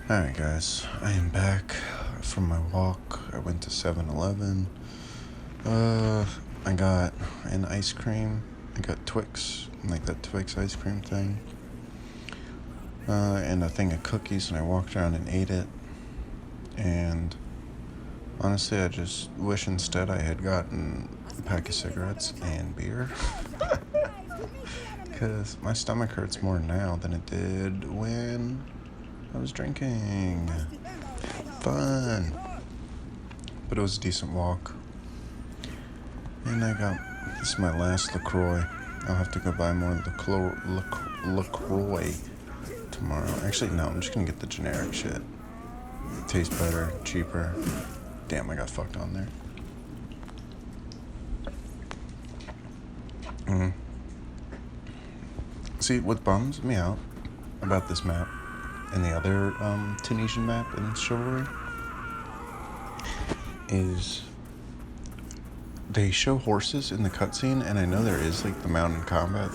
Alright guys, I am back from my walk. I went to 7-Eleven. I got an ice cream. I got Twix, like that Twix ice cream thing. And a thing of cookies, and I walked around and ate it. And honestly, I just wish instead I had gotten a pack of cigarettes and beer. Because my stomach hurts more now than it did when I was drinking. Fun. But it was a decent walk. And this is my last LaCroix. I'll have to go buy more LaCroix tomorrow. Actually, no, I'm just gonna get the generic shit. Tastes better, cheaper. Damn, I got fucked on there. See, what bums me out about this map and the other Tunisian map in Chivalry is they show horses in the cutscene, and I know there is like the mountain combat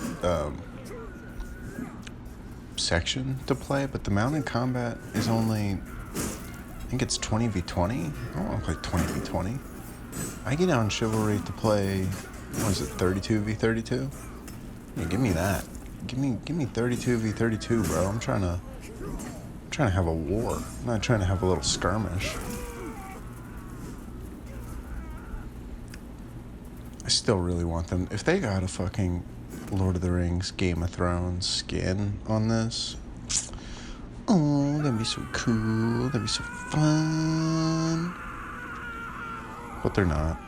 section to play, but the mountain combat is only, I think it's 20v20. I don't want to play 20v20. I get out in Chivalry to play, what is it, 32v32? Yeah, give me that. Give me 32v32, bro. I'm trying to have a war. I'm not trying to have a little skirmish. I still really want them. If they got a fucking Lord of the Rings, Game of Thrones skin on this, oh, that'd be so cool. That'd be so fun. But they're not.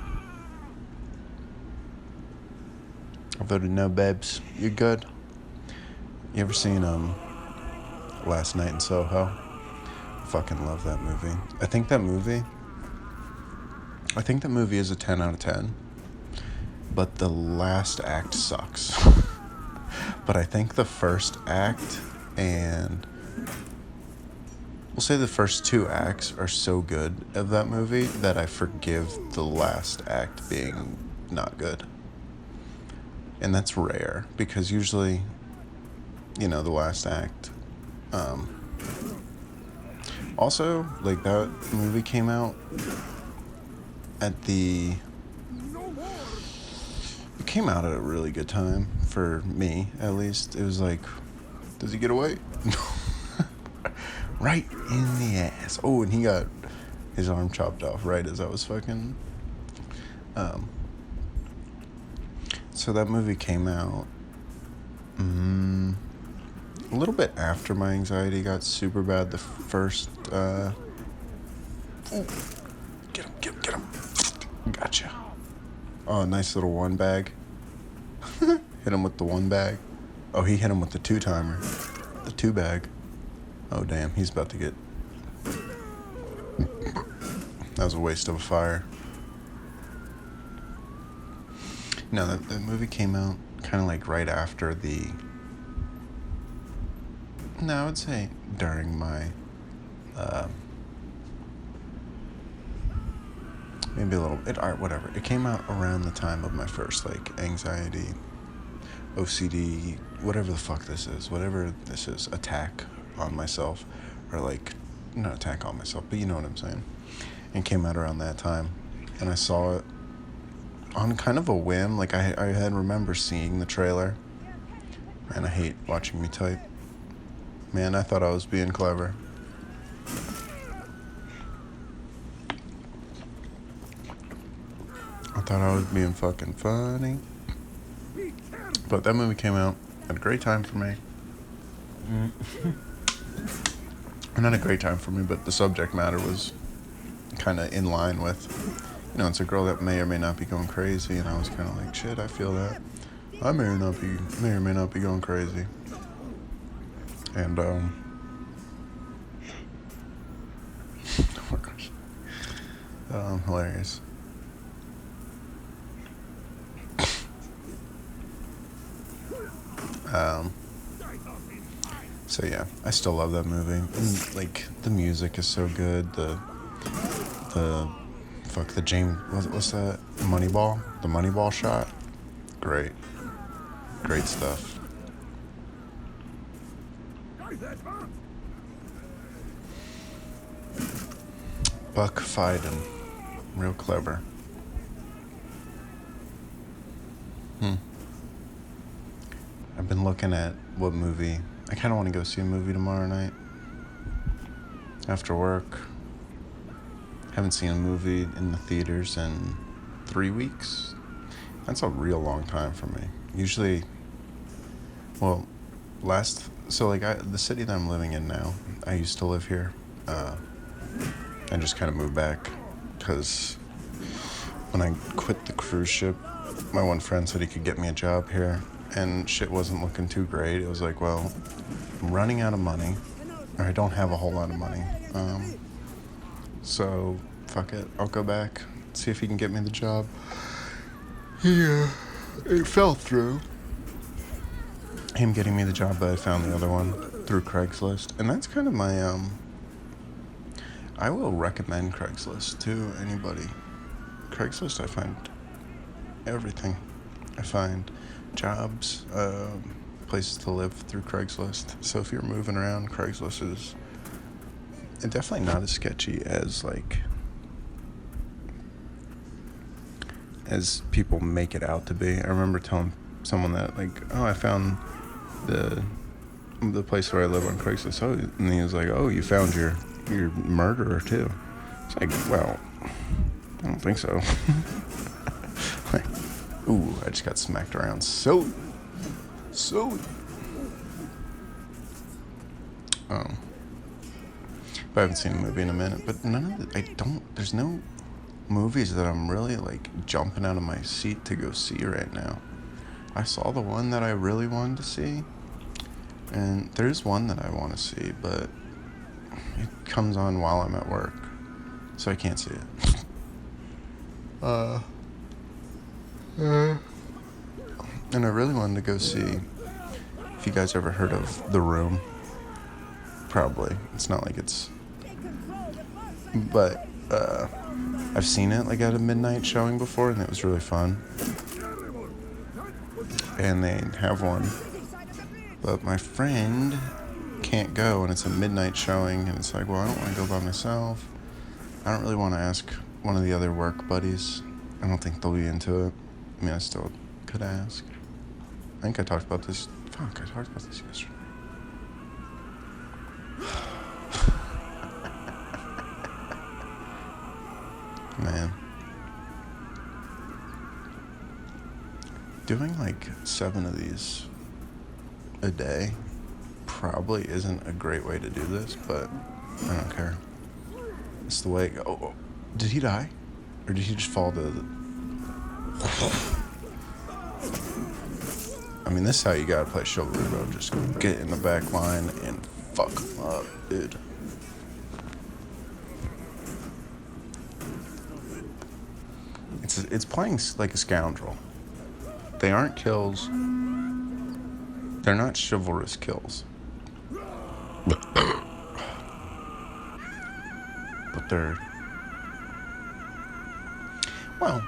I voted no, babes. You good? You ever seen Last Night in Soho? I fucking love that movie. I think that movie is a 10 out of 10. But the last act sucks. But I think the first act and we'll say the first two acts are so good of that movie that I forgive the last act being not good. And that's rare, because usually, the last act. Also, like, that movie came out at it came out at a really good time, for me, at least. It was like, does he get away? Right in the ass. Oh, and he got his arm chopped off right as I was fucking... So that movie came out a little bit after my anxiety got super bad. The first... Get him. Gotcha. Oh, nice little one bag. Hit him with the one bag. Oh, he hit him with the two-timer. The two bag. Oh, damn, he's about to get... That was a waste of a fire. No, that movie came out kind of like right after the... No, I would say during my... maybe a little... Alright, whatever. It came out around the time of my first, like, anxiety, OCD, whatever the fuck this is. Whatever this is. Attack on myself. Or, like, not attack on myself, but you know what I'm saying. It came out around that time. And I saw it on kind of a whim. Like, I had remember seeing the trailer. Man, I hate watching me type. Man, I thought I was being clever. I thought I was being fucking funny. But that movie came out at a great time for me. Not a great time for me, but the subject matter was kind of in line with, it's a girl that may or may not be going crazy, and I was kind of like, shit, I feel that. I may or may not be going crazy. And, oh my gosh. Hilarious. So yeah, I still love that movie. And, like, the music is so good. The James, what's that? Moneyball? The Moneyball shot? Great stuff. Buck Fiden. Real clever. I've been looking at what movie. I kind of want to go see a movie tomorrow night. After work. Haven't seen a movie in the theaters in 3 weeks. That's a real long time for me. Usually, well, the city that I'm living in now, I used to live here. I just kind of moved back because when I quit the cruise ship, my one friend said he could get me a job here, and shit wasn't looking too great. It was like, well, I'm running out of money, or I don't have a whole lot of money. So, fuck it. I'll go back, see if he can get me the job. Yeah, it fell through. Him getting me the job, but I found the other one through Craigslist. And that's kind of my, I will recommend Craigslist to anybody. Craigslist, I find everything. I find jobs, places to live through Craigslist. So if you're moving around, Craigslist is definitely not as sketchy as people make it out to be. I remember telling someone that, I found the place where I live on Craigslist. Oh, and he was like, oh, you found your murderer too. It's like, well, I don't think so. Ooh, I just got smacked around. So. But I haven't seen a movie in a minute. But there's no movies that I'm really jumping out of my seat to go see right now. I saw the one that I really wanted to see, and there's one that I want to see, but it comes on while I'm at work, so I can't see it. And I really wanted to go see, if you guys ever heard of The Room, probably. It's not like it's, but I've seen it at a midnight showing before, and it was really fun. And they have one, but my friend can't go, and it's a midnight showing, and it's like, well, I don't want to go by myself. I don't really want to ask one of the other work buddies. I don't think they'll be into it. I mean, I still could ask. I think I talked about this. I talked about this yesterday. Man. Doing 7 of these a day probably isn't a great way to do this, but I don't care. It's the way. Oh, did he die? Or did he just fall to the... I mean, this is how you gotta play Chivalry, bro. Just get in the back line and fuck him up, dude. It's playing like a scoundrel. They aren't kills. They're not chivalrous kills. But they're... Well,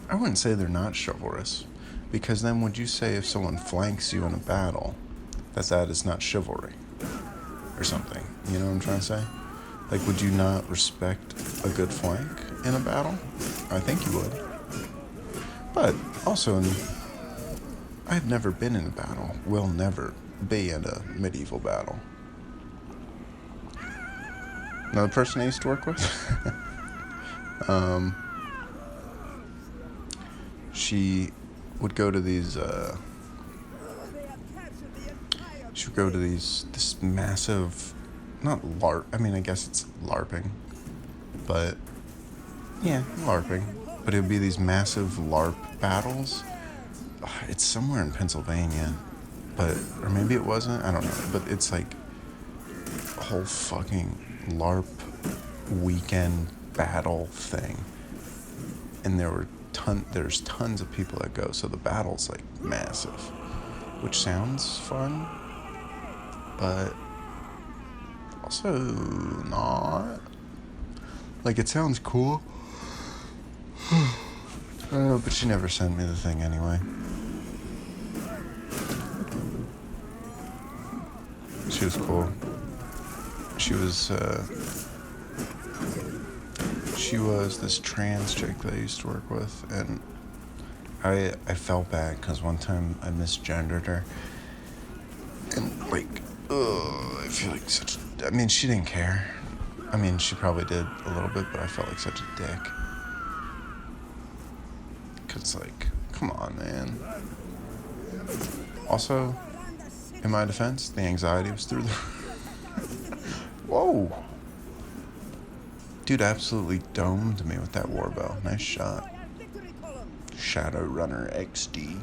I wouldn't say they're not chivalrous. Because then would you say if someone flanks you in a battle, that is not chivalry? Or something. You know what I'm trying to say? Would you not respect a good flank in a battle? I think you would. But also, I've never been in a battle. Will never be in a medieval battle. Another person I used to work with, she would go to these, this massive, not LARP, I mean, I guess it's LARPing, but, yeah, LARPing, but it would be these massive LARP battles. It's somewhere in Pennsylvania, or maybe it wasn't, I don't know, but it's a whole fucking LARP weekend battle thing, and there's tons of people that go, so the battle's massive, which sounds fun, but also not. It sounds cool. I don't know, but she never sent me the thing anyway. She was cool. She was, she was this trans chick that I used to work with, and I felt bad because one time I misgendered her, and like, I feel like such. I mean, she didn't care. I mean, she probably did a little bit, but I felt like such a dick. Cause like, come on, man. Also, in my defense, the anxiety was through the. Whoa. Dude absolutely domed me with that warbell. Nice shot. Shadowrunner XD.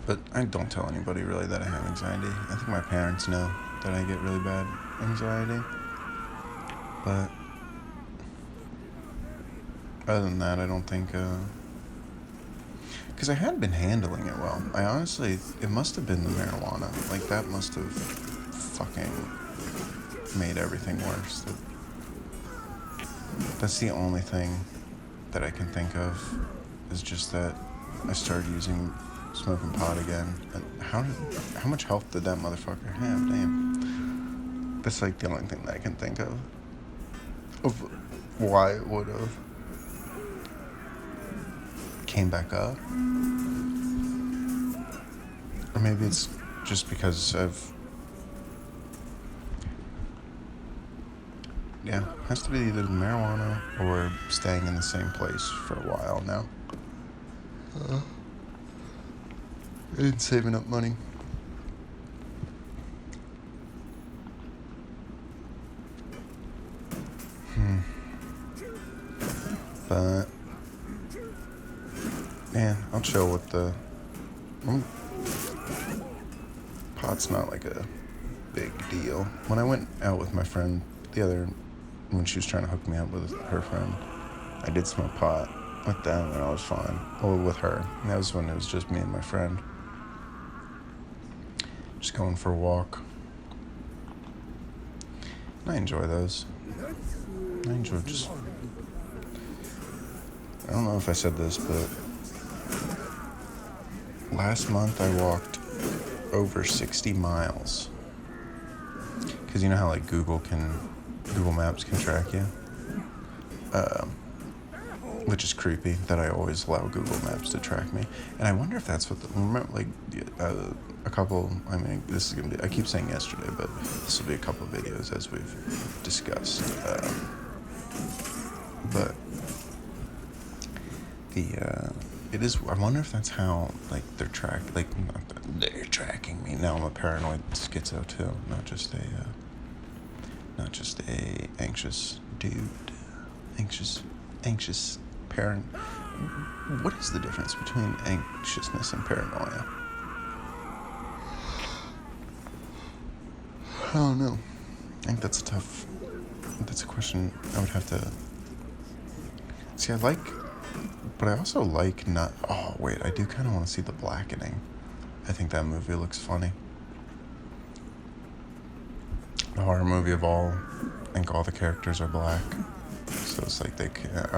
But I don't tell anybody really that I have anxiety. I think my parents know that I get really bad anxiety. But other than that, I don't think, because I had been handling it well. I honestly, it must have been the marijuana. Like, that must have fucking made everything worse. That's the only thing that I can think of, is just that I started smoking pot again. And how much health did that motherfucker have? Damn. That's like the only thing that I can think of why it would have came back up. Or maybe it's just because has to be either the marijuana or staying in the same place for a while now. And saving up money. But man, I'll chill with the pot's not like a big deal. When I went out with my friend when she was trying to hook me up with her friend, I did smoke pot with them and I was fine. Or with her. And that was when it was just me and my friend. Just going for a walk. I enjoy those. I enjoy just... I don't know if I said this, but last month I walked over 60 miles. Because you know how like Google Maps can track you? Which is creepy that I always allow Google Maps to track me. And I wonder if that's what this is going to be, I keep saying yesterday, but this will be a couple of videos as we've discussed. But it is, I wonder if that's how, like, they're tracking me. Now I'm a paranoid schizo too, not just a anxious dude. Anxious parent. What is the difference between anxiousness and paranoia? I don't know. I think that's a question I would have to... See, but I also like not... Oh, wait, I do kind of want to see The Blackening. I think that movie looks funny. A horror movie I think all the characters are black. So it's like I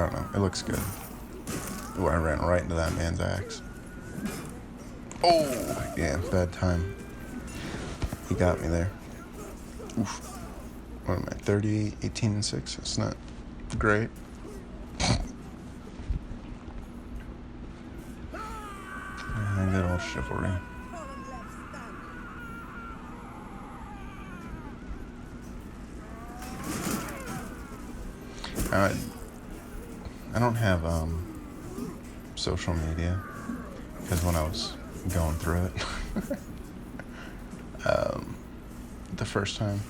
don't know, it looks good. Ooh, I ran right into that man's axe. Oh, yeah, bad time. He got me there. Oof. What am I, 30, 18, and 6? It's not great. Good old chivalry. I don't have social media because when I was going through it the first time,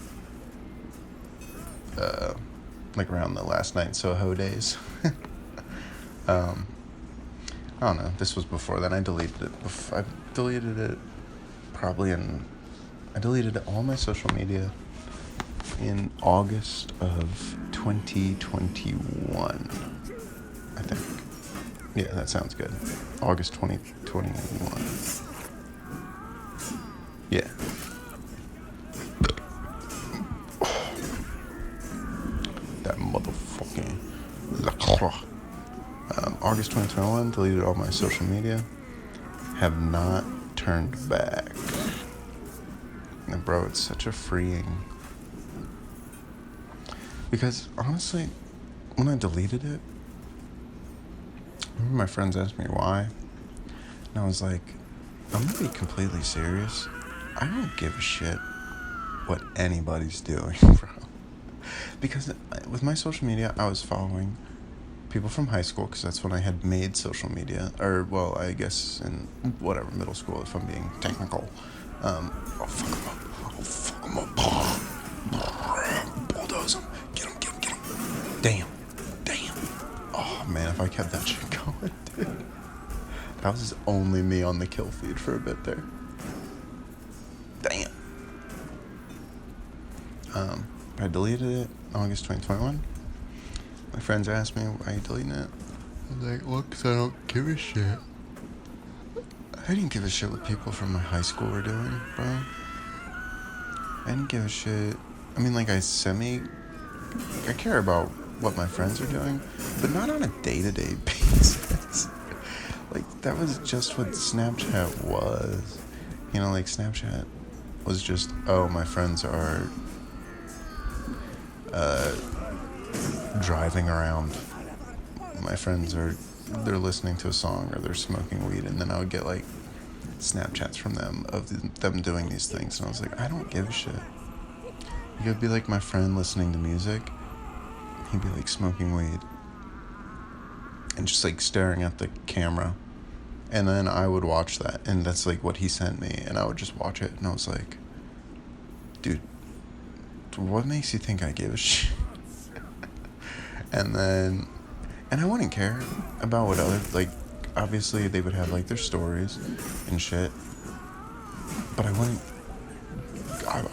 like around the last night Soho days, I don't know, this was before then. I deleted it. I deleted all my social media in August of 2021, I think. Yeah, that sounds good. August 2021. Yeah. That motherfucking LaCroix. August 2021, deleted all my social media. Have not turned back. And bro, it's such a freeing... Because honestly, when I deleted it, I remember my friends asked me why, and I was like, I'm gonna be completely serious. I don't give a shit what anybody's doing, bro. Because with my social media, I was following people from high school, because that's when I had made social media, or, well, I guess in whatever, middle school, if I'm being technical. Oh, fuck him up. Oh, fuck him up. Bulldoze him. Get him, get him, get him. Damn. Oh, man, if I kept that shit going, dude. That was only me on the kill feed for a bit there. Damn. I deleted it August 2021. My friends asked me why you deleting it. I was like, well, 'cause I don't give a shit. I didn't give a shit what people from my high school were doing, bro. I didn't give a shit. I mean, like, I care about what my friends are doing, but not on a day-to-day basis. Like, that was just what Snapchat was. You know, like, Snapchat was just, oh, my friends are driving around. My friends they're listening to a song, or they're smoking weed, and then I would get, like, Snapchats from them of them doing these things, and I was like, I don't give a shit. You could be like my friend listening to music, he'd be like smoking weed and just like staring at the camera, and then I would watch that, and that's like what he sent me, and I would just watch it, and I was like, dude, what makes you think I give a shit? And I wouldn't care about what other, like, obviously they would have like their stories and shit, but I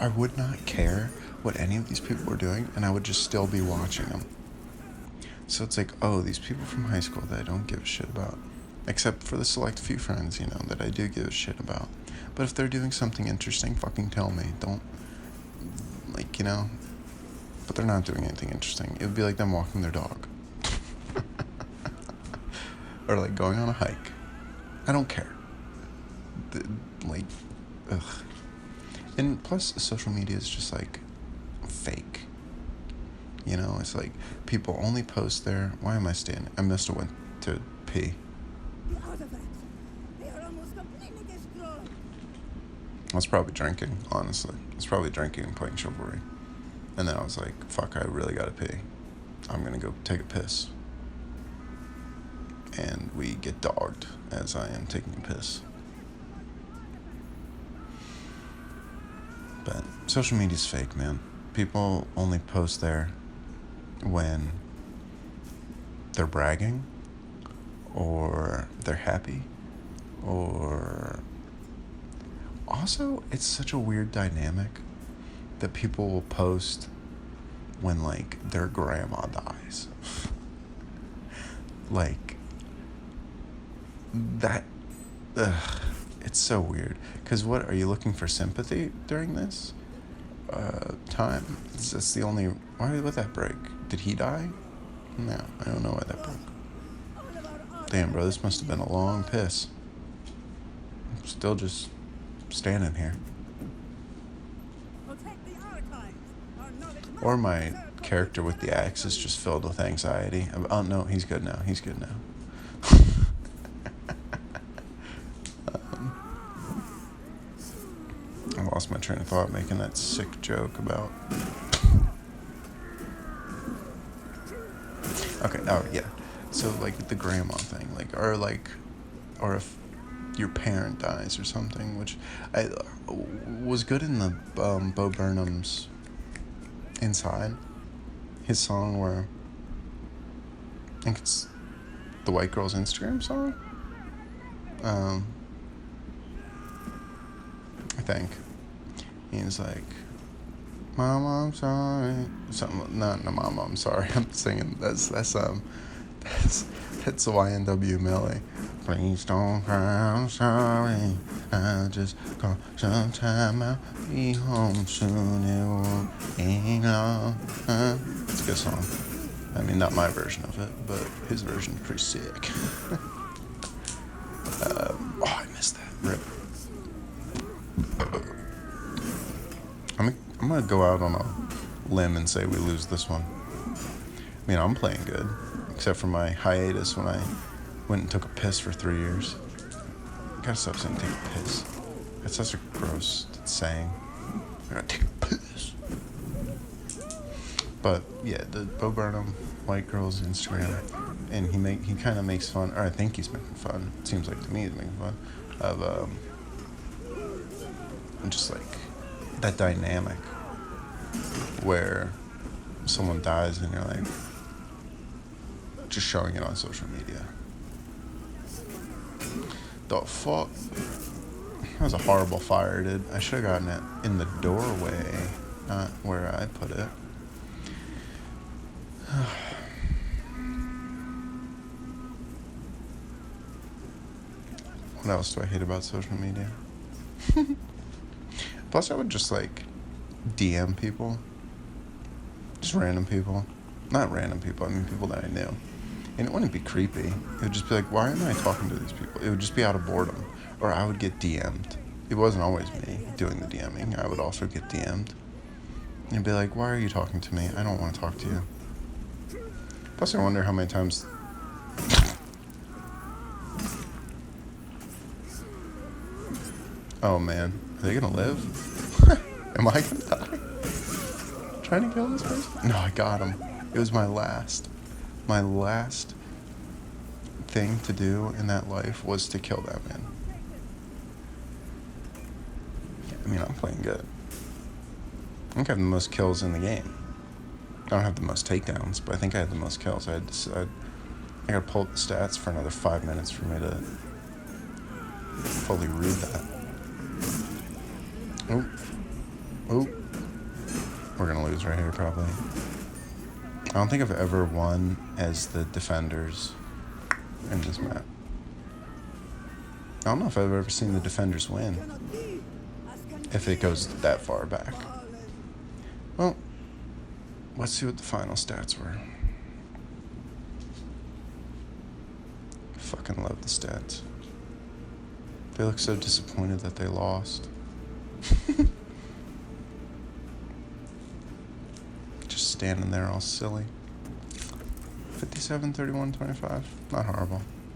would not care what any of these people were doing, and I would just still be watching them. So it's like, oh, these people from high school that I don't give a shit about, except for the select few friends, you know, that I do give a shit about. But if they're doing something interesting, fucking tell me. Don't, like, you know, but they're not doing anything interesting. It would be like them walking their dog. Or like going on a hike. I don't care. Like, ugh. And plus, social media is just like fake. You know, it's like people only post there. Why am I standing? I must have went to pee. I was probably drinking, honestly. I was probably drinking and playing Chivalry. And then I was like, fuck, I really gotta pee. I'm gonna go take a piss. And we get dogged as I am taking a piss. But social media's fake, man. People only post there when they're bragging, or they're happy, or... Also, it's such a weird dynamic that people will post when, like, their grandma dies. Like, that... Ugh, it's so weird. Because what, are you looking for sympathy during this time? That's the only... Why would that break? Did he die? No, I don't know why that broke. Damn, bro, this must have been a long piss. I'm still just standing here. Or my character with the axe is just filled with anxiety. Oh, no, he's good now. He's good now. I lost my train of thought making that sick joke about... Okay, oh, yeah. So, like, the grandma thing, like, or if your parent dies or something, which I was good in the Bo Burnham's Inside, his song where, I think it's the white girl's Instagram song, I think, he's like, Mama, I'm sorry, something, no, Mama, I'm sorry, I'm singing, that's the YNW Melly. Please don't cry, I'm sorry, I just call sometime, I'll be home soon, it won't be long. It's a good song. I mean, not my version of it, but his version's pretty sick. Oh, I missed that. Rip. I'm gonna go out on a limb and say we lose this one. I mean, I'm playing good, except for my hiatus when I went and took a piss for 3 years. I gotta stop saying take a piss. That's such a gross saying. I gotta take a piss. But yeah, the Bo Burnham white girl's Instagram, and he kind of makes fun, or I think he's making fun. It seems like to me he's making fun of just like that dynamic where someone dies and you're like just showing it on social media. The fuck? That was a horrible fire, dude. I should have gotten it in the doorway, not where I put it. What else do I hate about social media? Plus, I would just like DM people. Just random people. Not random people, I mean people that I knew. And it wouldn't be creepy. It would just be like, why am I talking to these people? It would just be out of boredom. Or I would get DM'd. It wasn't always me doing the DMing. I would also get DM'd. And it'd be like, why are you talking to me? I don't want to talk to you. Plus, I wonder how many times... Oh, man. Are they going to live? Am I going to die? Trying to kill this person? No, I got him. It was my last thing to do in that life was to kill that man. I mean, I'm playing good. I think I have the most kills in the game. I don't have the most takedowns, but I think I had the most kills. I gotta pull up the stats for another 5 minutes for me to fully read that. Oh. We're gonna lose right here, probably. I don't think I've ever won as the defenders in this map. I don't know if I've ever seen the defenders win, if it goes that far back. Well, let's see what the final stats were. Fucking love the stats. They look so disappointed that they lost. Just standing there all silly. 57, 31, 25. Not horrible.